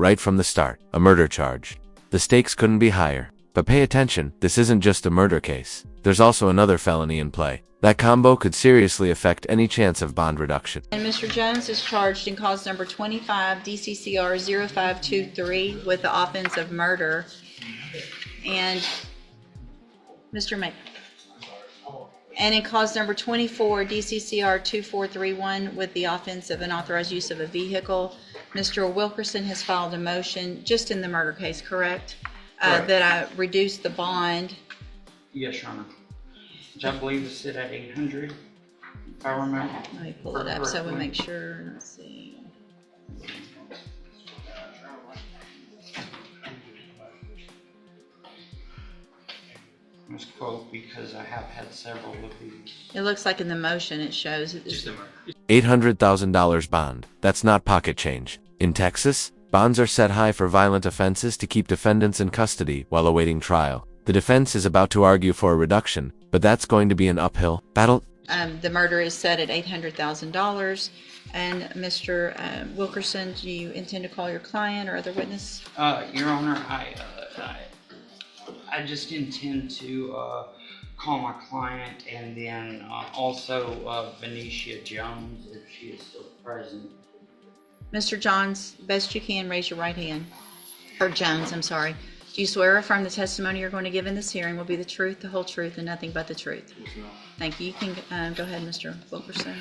right from the start, a murder charge. The stakes couldn't be higher. But pay attention, this isn't just a murder case. There's also another felony in play. That combo could seriously affect any chance of bond reduction. And Mr. Jones is charged in cause number 25 DCCR 0523 with the offense of murder. And Mr. May. And in cause number 24 DCCR 2431 with the offense of unauthorized use of a vehicle. Mr. Wilkerson has filed a motion just in the murder case, correct? That I reduce the bond. Yes, Your Honor. Which I believe is set at 800, if I remember. Let me pull it up so we make sure. Let's see. Let's quote because I have had several of these. It looks like in the motion it shows it's $800,000 bond. That's not pocket change. In Texas, bonds are set high for violent offenses to keep defendants in custody while awaiting trial. The defense is about to argue for a reduction, but that's going to be an uphill battle. the murder is set at $800,000. And Mr. Wilkerson, do you intend to call your client or other witness? Your Honor, I just intend to call my client, and then also Venetia Jones, if she is still present. Mr. Johns, best you can, raise your right hand. Or Jones, I'm sorry. Do you swear or affirm the testimony you're going to give in this hearing will be the truth, the whole truth, and nothing but the truth? Yes, ma'am. Thank you. You can go ahead, Mr. Wilkerson.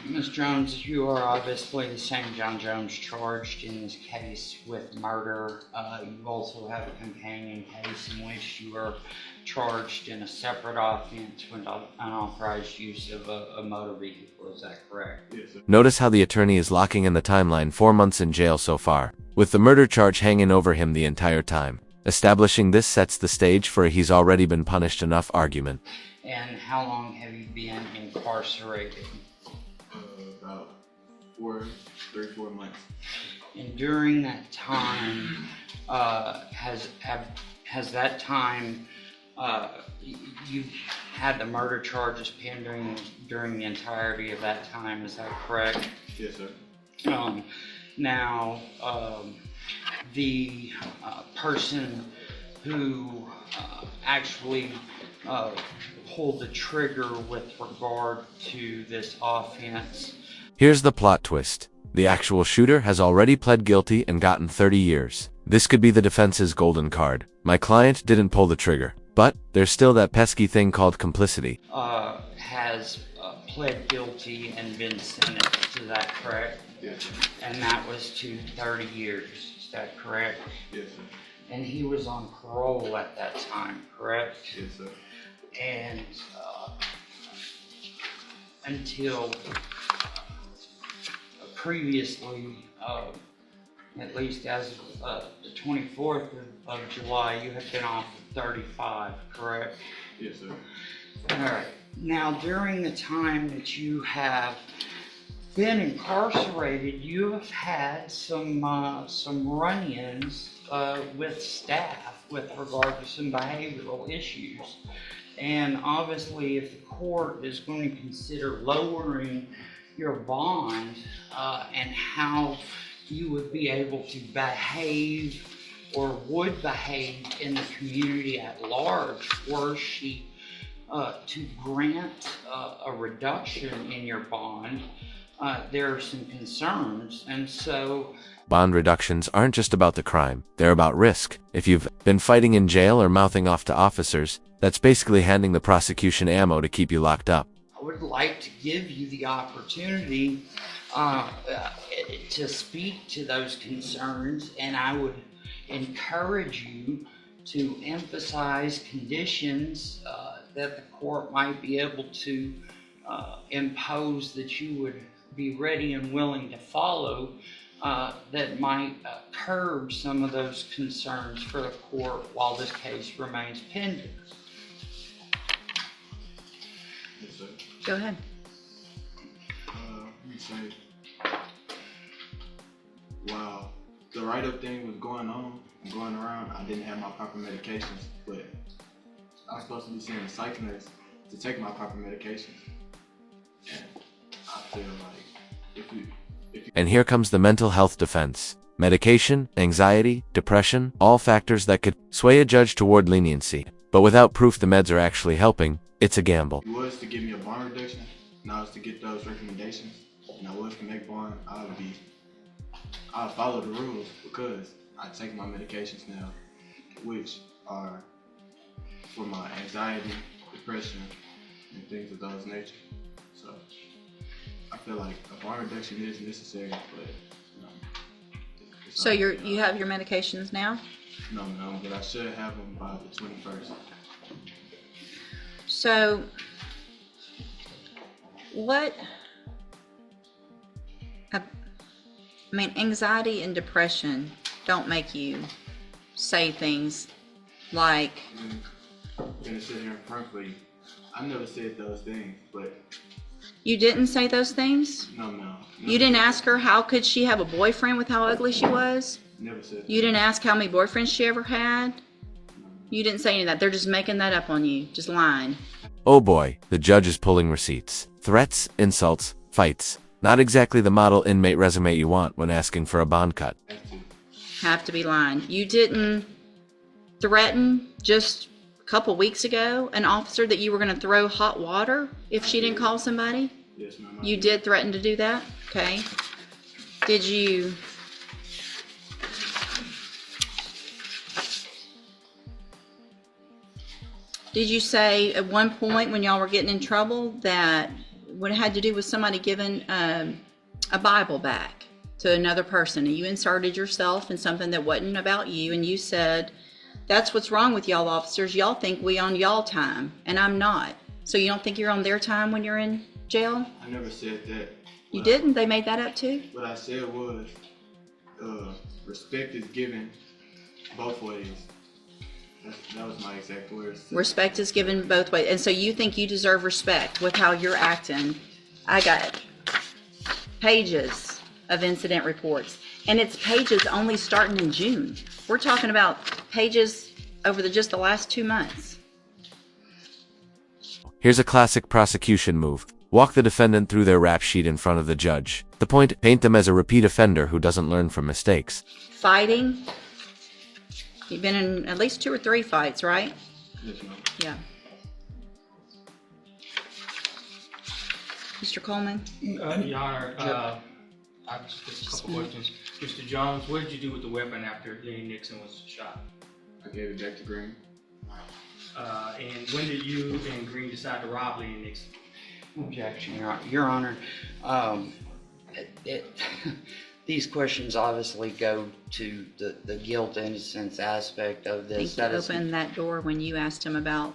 Ms. Jones, you are obviously the same John Jones charged in this case with murder. You also have a companion case in which you are charged in a separate offense with unauthorized use of a motor vehicle. Is that correct? Yes, sir. Notice how the attorney is locking in the timeline: 4 months in jail so far, with the murder charge hanging over him the entire time. Establishing this sets the stage for a "he's already been punished enough" argument. And how long have you been incarcerated? About 4 months. And during that time, has that time, you had the murder charges pending during the entirety of that time, is that correct? Yes, sir. Now, the person who actually pulled the trigger with regard to this offense. Here's the plot twist. The actual shooter has already pled guilty and gotten 30 years. This could be the defense's golden card. My client didn't pull the trigger, but there's still that pesky thing called complicity. Has pled guilty and been sentenced, is that correct? Yes, sir. And that was to 30 years, is that correct? Yes, sir. And he was on parole at that time, correct? Yes, sir. And until previously, at least as of the 24th of July, you had been off of 35, correct? Yes, sir. All right. Now, during the time that you have been incarcerated, you have had some run-ins with staff with regard to some behavioral issues. And obviously, if the court is going to consider lowering your bond and how you would be able to behave or would behave in the community at large, were she to grant a reduction in your bond, there are some concerns. And so Bond reductions aren't just about the crime, they're about risk. If you've been fighting in jail or mouthing off to officers, that's basically handing the prosecution ammo to keep you locked up. I would like to give you the opportunity to speak to those concerns, and I would encourage you to emphasize conditions that the court might be able to impose that you would be ready and willing to follow, that might curb some of those concerns for the court while this case remains pending. Yes, sir. Go ahead. Let me say, while the write-up thing was going around, I didn't have my proper medications, but I was supposed to be seeing a psych nurse to take my proper medications. And I feel like if you And here comes the mental health defense. Medication, anxiety, depression, all factors that could sway a judge toward leniency. But without proof the meds are actually helping, it's a gamble. If it was to give me a bond reduction, and I was to get those recommendations, and I was to make bond, I'd follow the rules because I take my medications now, which are for my anxiety, depression, and things of those nature. So I feel like a bond reduction is necessary, but So you have your medications now? No, but I should have them by the 21st. So what, I mean, anxiety and depression don't make you say things like, I'm gonna sit here in front of you. I never said those things, but you didn't say those things? no. You didn't ask her how could she have a boyfriend with how ugly she was? Never said that. You didn't ask how many boyfriends she ever had? You didn't say any of that. They're just making that up on you, just lying. Oh boy, the judge is pulling receipts. Threats, insults, fights. Not exactly the model inmate resume you want when asking for a bond cut. Have to be lying. You didn't threaten just a couple weeks ago an officer that you were going to throw hot water if she didn't call somebody? Yes, ma'am. You did threaten to do that? Okay. Did you say at one point when y'all were getting in trouble that what it had to do with somebody giving a Bible back to another person, and you inserted yourself in something that wasn't about you, and you said, that's what's wrong with y'all officers. Y'all think we on y'all time, and I'm not. So you don't think you're on their time when you're in jail? I never said that. You didn't? They made that up too? What I said was, respect is given both ways. That was my exact words. Respect is given both ways. And so you think you deserve respect with how you're acting. I got pages of incident reports. And it's pages only starting in June. We're talking about pages over just the last 2 months. Here's a classic prosecution move. Walk the defendant through their rap sheet in front of the judge. The point, paint them as a repeat offender who doesn't learn from mistakes. Fighting. You've been in at least 2 or 3 fights, right? Yes, ma'am. Yeah. Mr. Coleman? Your Honor, I have just a couple questions. Mr. Jones, what did you do with the weapon after Lenny Nixon was shot? I gave it back to Green. And when did you and Green decide to rob Lenny Nixon? Objection, Your Honor. These questions obviously go to the guilt innocence aspect of I this. think you opened that door when you asked him about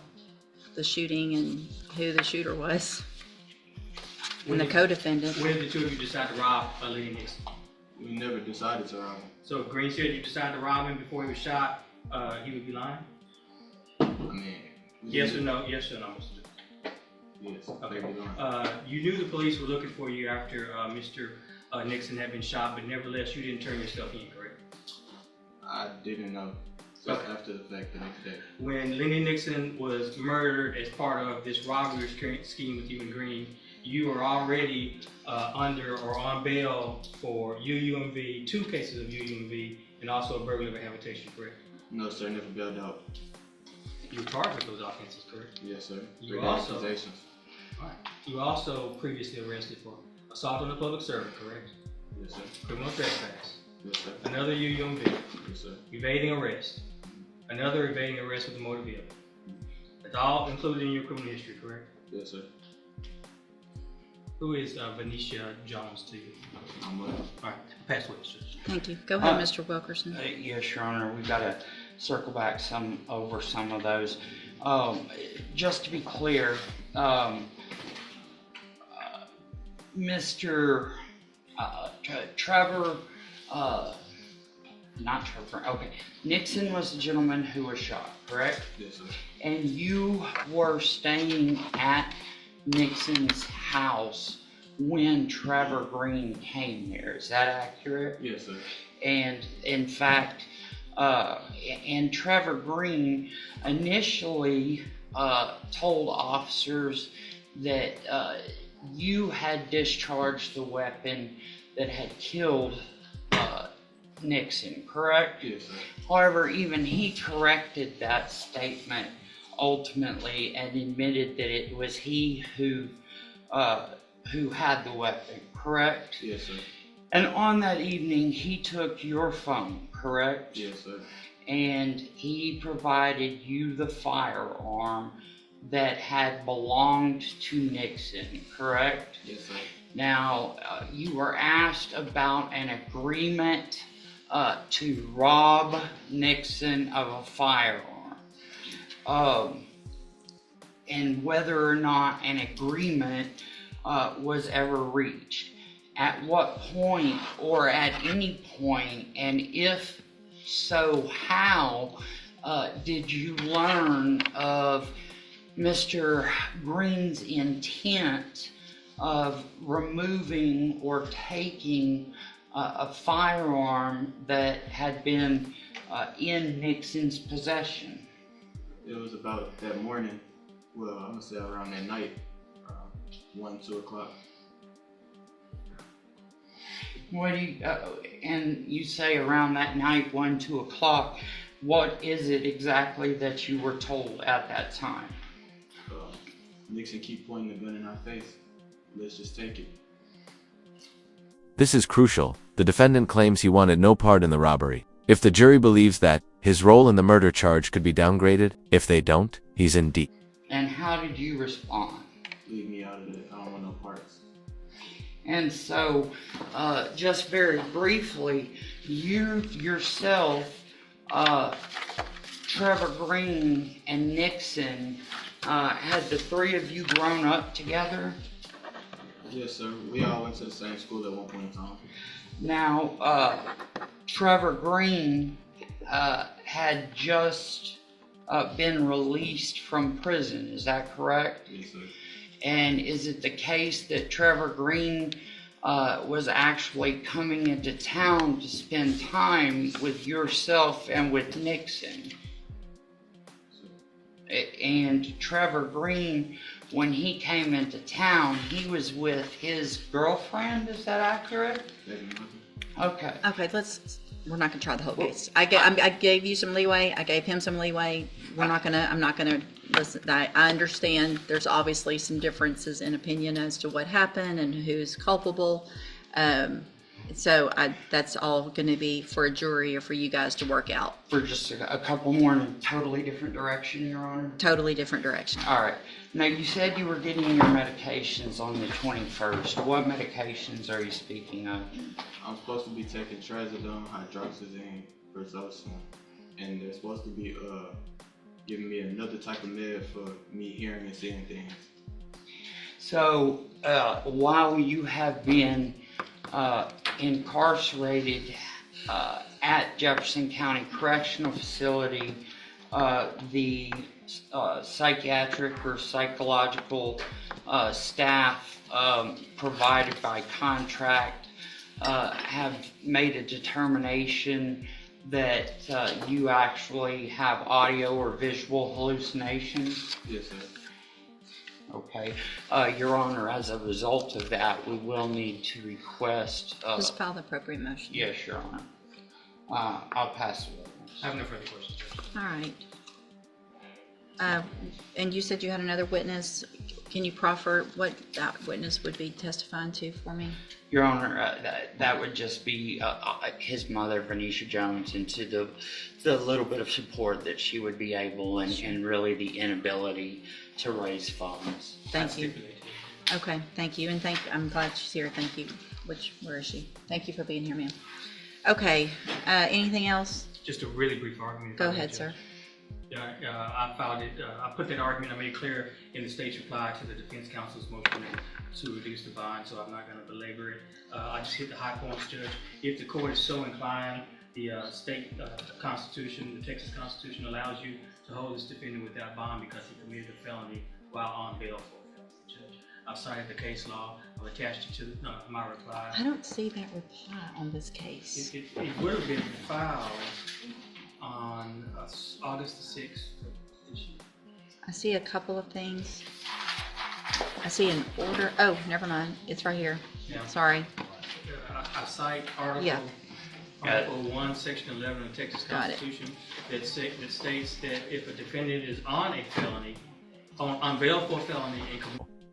the shooting and who the shooter was. And the co-defendant. When did the two of you decide to rob Lenny Nixon? We never decided to rob him. So if Green said you decided to rob him before he was shot, he would be lying? I mean, Yes or no? Yes or no, Mr. Yes. Okay. You knew the police were looking for you after Mr. Nixon had been shot, but nevertheless you didn't turn yourself in, correct? I didn't know. So after the fact, the next day. When Lenny Nixon was murdered as part of this robbery scheme with you and Green, you were already under or on bail for UUMV, 2 cases of UUMV, and also a burglary of habitation, correct? No, sir, never bailed out. You were charged with those offenses, correct? Yes, sir. You were also previously arrested for assault on a public servant, correct? Yes, sir. Criminal trespass. Yes, sir. Another UUMV. Yes, sir. Evading arrest. Another evading arrest with a motor vehicle. That's all included in your criminal history, correct? Yes, sir. Who is Venetia Jones to you? I'm with him. All right, pass witnesses. Thank you. Go ahead, Mr. Wilkerson. Yes, Your Honor. We've got to circle back over some of those. Just to be clear, Mr. Trevor, not Trevor, okay. Nixon was the gentleman who was shot, correct? Yes, sir. And you were staying at Nixon's house when Trevor Green came there. Is that accurate? Yes, sir. And in fact, and Trevor Green initially told officers that you had discharged the weapon that had killed Nixon, correct? Yes, sir. However, even he corrected that statement ultimately and admitted that it was he who had the weapon, correct? Yes, sir. And on that evening, he took your phone, correct? Yes, sir. And he provided you the firearm that had belonged to Nixon, correct? Yes, sir. Now, you were asked about an agreement to rob Nixon of a firearm, and whether or not an agreement was ever reached. At what point, or at any point, and if so, how did you learn of Mr. Green's intent of removing or taking a firearm that had been in Nixon's possession? It was about that morning, well, I'm gonna say around that night, 1, 2 o'clock. What do you, and you say around that night, 1, 2 o'clock, what is it exactly that you were told at that time? Nixon keep pointing the gun in our face. Let's just take it. This is crucial. The defendant claims he wanted no part in the robbery. If the jury believes that, his role in the murder charge could be downgraded. If they don't, he's in deep. And how did you respond? Leave me out of it. I don't want no parts. And so, just very briefly, you yourself, Trevor Green and Nixon, had the three of you grown up together? Yes, sir. We all went to the same school at one point in time. Now, Trevor Green had just been released from prison, is that correct? Yes, sir. And is it the case that Trevor Green was actually coming into town to spend time with yourself and with Nixon? And Trevor Green, when he came into town, he was with his girlfriend, is that accurate? Okay. Okay, we're not gonna try the whole case. I gave you some leeway, I gave him some leeway. I'm not gonna listen. I understand there's obviously some differences in opinion as to what happened and who's culpable. So that's all gonna be for a jury or for you guys to work out. For just a couple more in a totally different direction, Your Honor? Totally different direction. All right. Now, you said you were getting your medications on the 21st. What medications are you speaking of? I'm supposed to be taking trazodone, hydroxyzine, Verzocin, and they're supposed to be giving me another type of med for me hearing and seeing things. So, while you have been incarcerated at Jefferson County Correctional Facility, the psychiatric or psychological staff provided by contract have made a determination that you actually have audio or visual hallucinations? Yes, sir. Okay. Your Honor, as a result of that, we will need to request... Just file the appropriate motion. Yes, Your Honor. I'll pass the witness. I have no further questions, Judge. All right. And you said you had another witness. Can you proffer what that witness would be testifying to for me? Your Honor, that would just be his mother, Venetia Jones, and to the little bit of support that she would be able and really the inability to raise funds. Thank you. Okay, thank you, and I'm glad she's here. Thank you. Where is she? Thank you for being here, ma'am. Okay, anything else? Just a really brief argument. Go ahead, sir. I filed it. I put that argument. I made clear in the state's reply to the defense counsel's motion to reduce the bond, so I'm not going to belabor it. I just hit the high points, Judge. If the court is so inclined, the state constitution, the Texas Constitution, allows you to hold this defendant without bond because he committed a felony while on bail for a felony, Judge. I've cited the case law. I've attached it to my reply. I don't see that reply on this case. It would have been filed on August the 6th this year. I see a couple of things. I see an order. Oh, never mind. It's right here. Yeah. Sorry. I cite article. Yeah. Article 1, Section 11 of the Texas Got it. Constitution that states that if a defendant is on a felony, on bail for a felony, and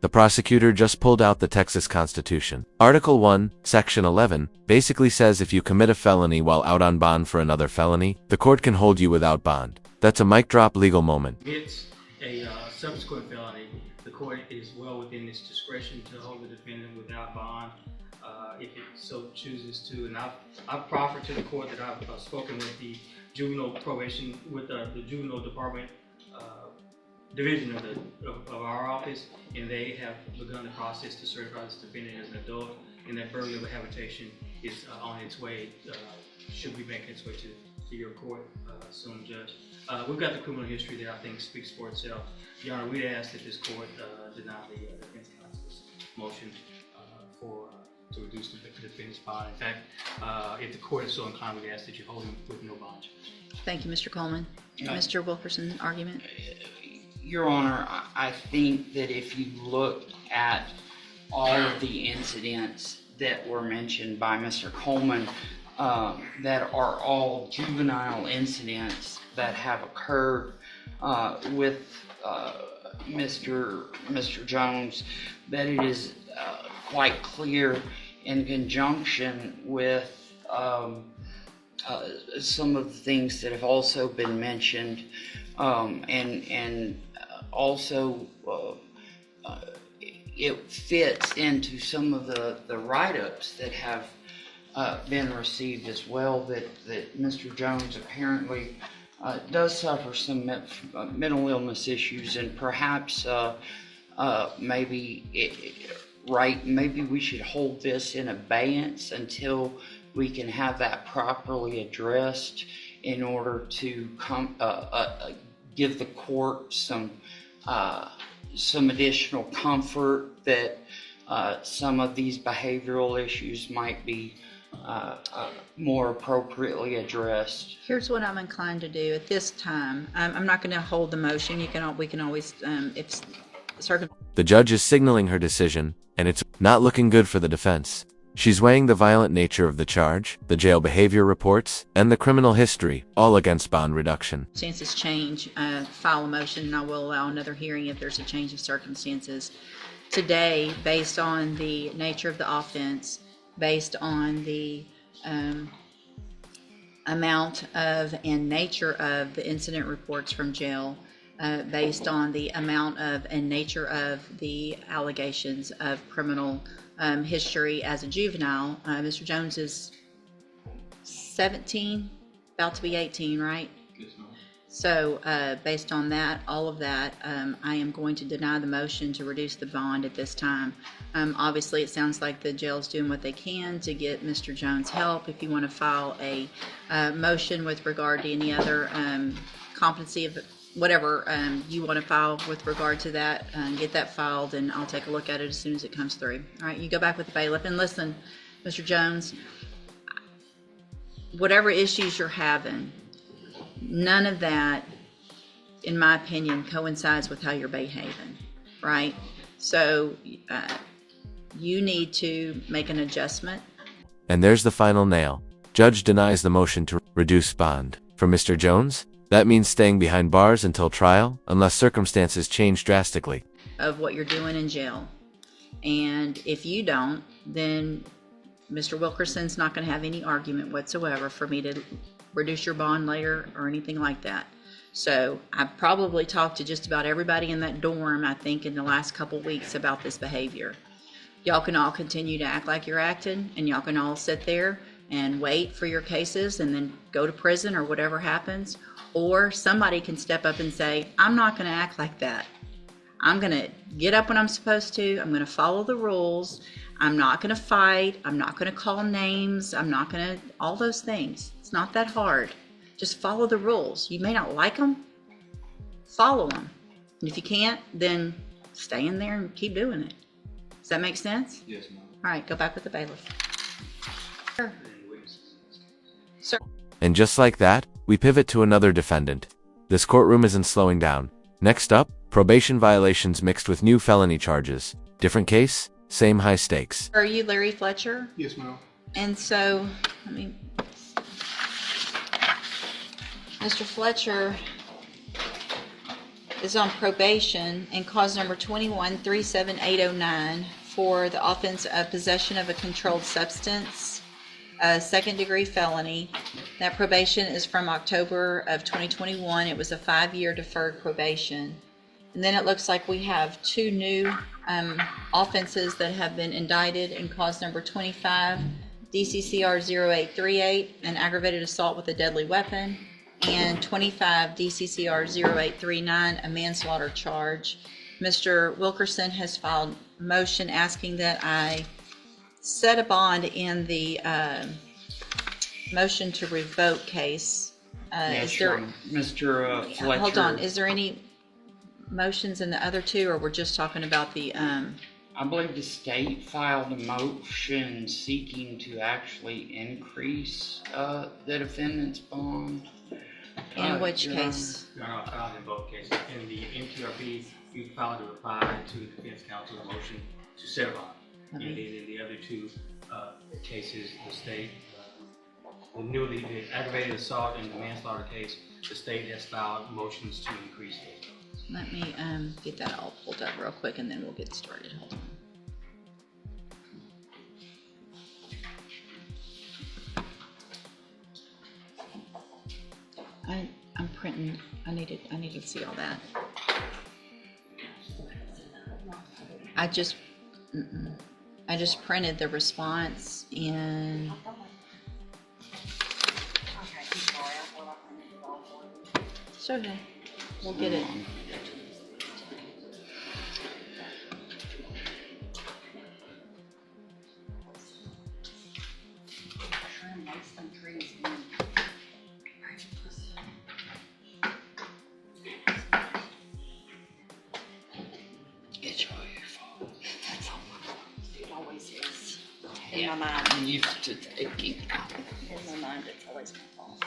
The prosecutor just pulled out the Texas Constitution. Article 1, Section 11, basically says if you commit a felony while out on bond for another felony, the court can hold you without bond. That's a mic drop legal moment. commits a subsequent felony, the court is well within its discretion to hold the defendant without bond if it so chooses to. And I've proffered to the court that I've spoken with the juvenile probation, with the juvenile department division of our office, and they have begun the process to certify this defendant as an adult, and that burglary habitation is on its way, should be making its way to your court soon, Judge. We've got the criminal history that I think speaks for itself. Your Honor, we'd ask that this court deny the defense counsel's motion to reduce the defendant's bond. In fact, if the court is so inclined, we'd ask that you hold him with no bond. Thank you, Mr. Coleman. Mr. Wilkerson, argument? Your Honor, I think that if you look at all of the incidents that were mentioned by Mr. Coleman, that are all juvenile incidents that have occurred with Mr. Jones, that it is quite clear in conjunction with some of the things that have also been mentioned, and also it fits into some of the write-ups that have been received as well, that Mr. Jones apparently does suffer some mental illness issues, and perhaps maybe we should hold this in abeyance until we can have that properly addressed in order to give the court some additional comfort that some of these behavioral issues might be more appropriately addressed. Here's what I'm inclined to do at this time. I'm not going to hold the motion. We can always, if The judge is signaling her decision, and it's not looking good for the defense. She's weighing the violent nature of the charge, the jail behavior reports, and the criminal history, all against bond reduction. circumstances change, file a motion, and I will allow another hearing if there's a change of circumstances. Today, based on the nature of the offense, based on the amount of and nature of the incident reports from jail, based on the amount of and nature of the allegations of criminal history as a juvenile, Mr. Jones is 17, about to be 18, right? Yes, ma'am. So based on that, all of that, I am going to deny the motion to reduce the bond at this time. Obviously, it sounds like the jail is doing what they can to get Mr. Jones help. If you want to file a motion with regard to any other competency of whatever you want to file with regard to that, get that filed, and I'll take a look at it as soon as it comes through. All right, you go back with the bailiff. And listen, Mr. Jones, whatever issues you're having, none of that, in my opinion, coincides with how you're behaving, right? So you need to make an adjustment. And there's the final nail. Judge denies the motion to reduce bond. For Mr. Jones, that means staying behind bars until trial, unless circumstances change drastically. Of what you're doing in jail. And if you don't, then Mr. Wilkerson's not going to have any argument whatsoever for me to reduce your bond later or anything like that. So I've probably talked to just about everybody in that dorm, I think, in the last couple weeks about this behavior. Y'all can all continue to act like you're acting, and y'all can all sit there and wait for your cases and then go to prison or whatever happens. Or somebody can step up and say, I'm not going to act like that. I'm going to get up when I'm supposed to. I'm going to follow the rules. I'm not going to fight. I'm not going to call names. I'm not going to, all those things. It's not that hard. Just follow the rules. You may not like them. Follow them. And if you can't, then stay in there and keep doing it. Does that make sense? Yes, ma'am. All right, go back with the bailiff. Sure. Sir. And just like that, we pivot to another defendant. This courtroom isn't slowing down. Next up, probation violations mixed with new felony charges. Different case, same high stakes. Are you Larry Fletcher? Yes, ma'am. And so, Mr. Fletcher is on probation in cause number 21-37809 for the offense of possession of a controlled substance, a second-degree felony. That probation is from October of 2021. It was a 5-year deferred probation. And then it looks like we have 2 new offenses that have been indicted in cause number 25, DCCR 0838, an aggravated assault with a deadly weapon, and 25 DCCR 0839, a manslaughter charge. Mr. Wilkerson has filed a motion asking that I set a bond in the motion to revoke case. Yes, Mr. Fletcher. Hold on, is there any motions in the other 2, or we're just talking about the I believe the state filed a motion seeking to actually increase the defendant's bond. in which case? Your Honor, I filed in both cases. In the MTRP, you filed a reply to the defense counsel, a motion to set a bond. And then in the other 2 cases, the state, the aggravated assault and the manslaughter case, the state has filed motions to increase those. Let me get that all pulled up real quick and then we'll get started. Hold on. I'm printing. I needed to see all that. I just printed the response in. It's okay. We'll get it. It's all your fault. That's all my fault. It always is. In my mind. I'm used to taking out. In my mind, it's always my fault.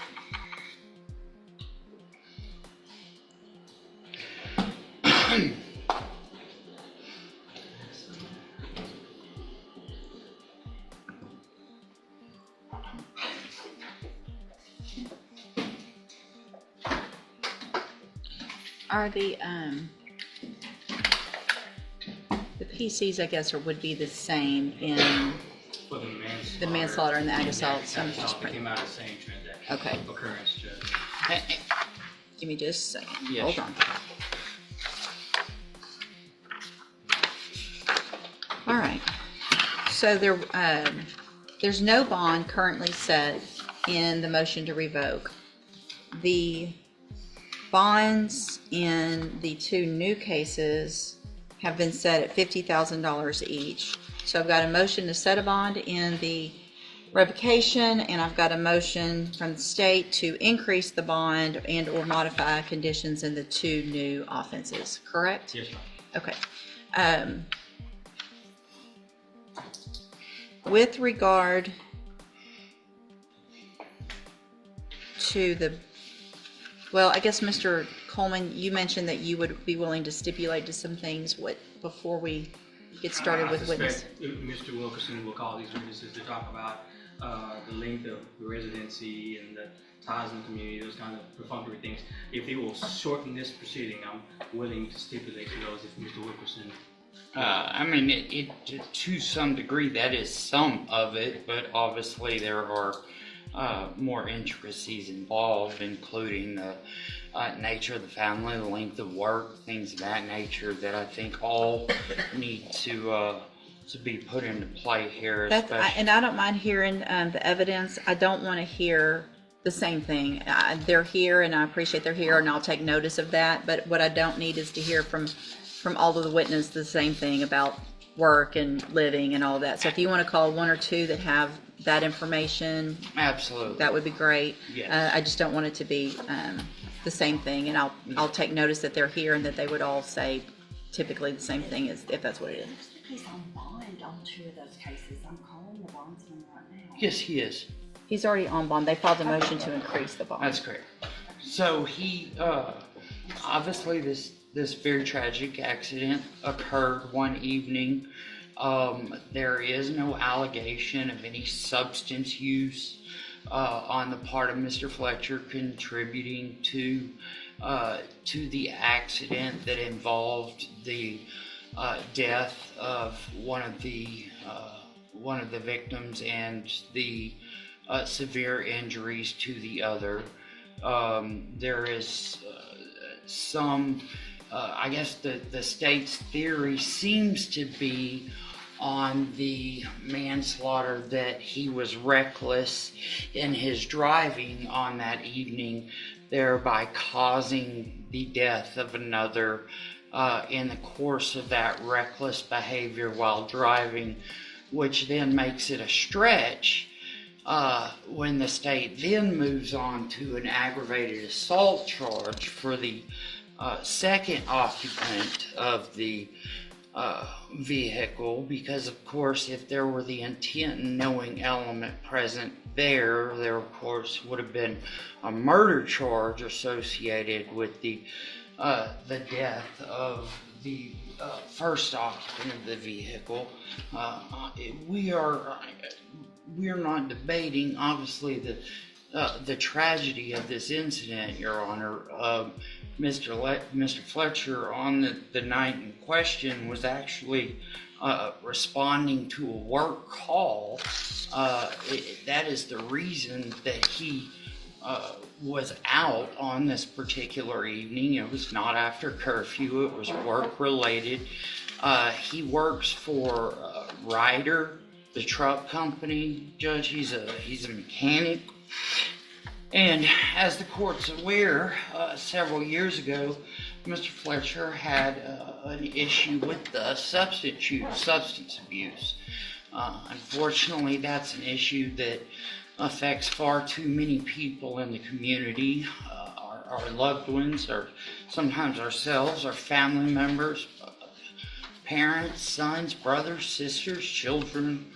Are the PCs, I guess, or would be the same in For the manslaughter and the ag assault? So I'm just Assault printing. came out of the same transaction. Okay. Occurrence, Judge. Give me just a second. Yes, Hold sure. on. All right. So there's no bond currently set in the motion to revoke. The bonds in the 2 new cases have been set at $50,000 each. So I've got a motion to set a bond in the revocation, and I've got a motion from the state to increase the bond and or modify conditions in the 2 new offenses, correct? Yes, ma'am. Okay. With regard to well, I guess, Mr. Coleman, you mentioned that you would be willing to stipulate to some things before we get started with witness. I suspect Mr. Wilkerson will call these witnesses to talk about the length of the residency and the ties in the community, those kind of perfunctory things. If they will shorten this proceeding, I'm willing to stipulate to those if Mr. Wilkerson. I mean, it to some degree that is some of it, but obviously there are more intricacies involved, including the nature of the family, the length of work, things of that nature that I think all need to be put into play here. And I don't mind hearing the evidence. I don't want to hear the same thing. They're here, and I appreciate they're here, and I'll take notice of that. But what I don't need is to hear from all of the witnesses the same thing about work and living and all that. So if you want to call 1 or 2 that have that information, absolutely, that would be great. Yes. I just don't want it to be the same thing, and I'll take notice that they're here and that they would all say typically the same thing, as if that's what it is. He's on bond on 2 of those cases. I'm calling the bondsman right now. yes, he is. He's already on bond. They filed a motion to increase the bond. That's correct. So he, obviously this very tragic accident occurred one evening. There is no allegation of any substance use. on the part of Mr. Fletcher contributing to the accident that involved the death of one of the victims and the severe injuries to the other. There is some, I guess the state's theory seems to be on the manslaughter, that he was reckless in his driving on that evening, thereby causing the death of another in the course of that reckless behavior while driving, which then makes it a stretch when the state then moves on to an aggravated assault charge for the second occupant of the vehicle, because of course if there were the intent and knowing element present there of course would have been a murder charge associated with the death of the first occupant of the vehicle. We are not debating, obviously, the tragedy of this incident, Your Honor. Mr. Fletcher, on the night in question, was actually responding to a work call. That is the reason that he was out on this particular evening. It was not after curfew, it was work related. He works for Ryder, the truck company, Judge. He's a mechanic. And as the court's aware, several years ago, Mr. Fletcher had an issue with substance abuse. Unfortunately, that's an issue that affects far too many people in the community, our loved ones, or sometimes ourselves, our family members, parents, sons, brothers, sisters, children.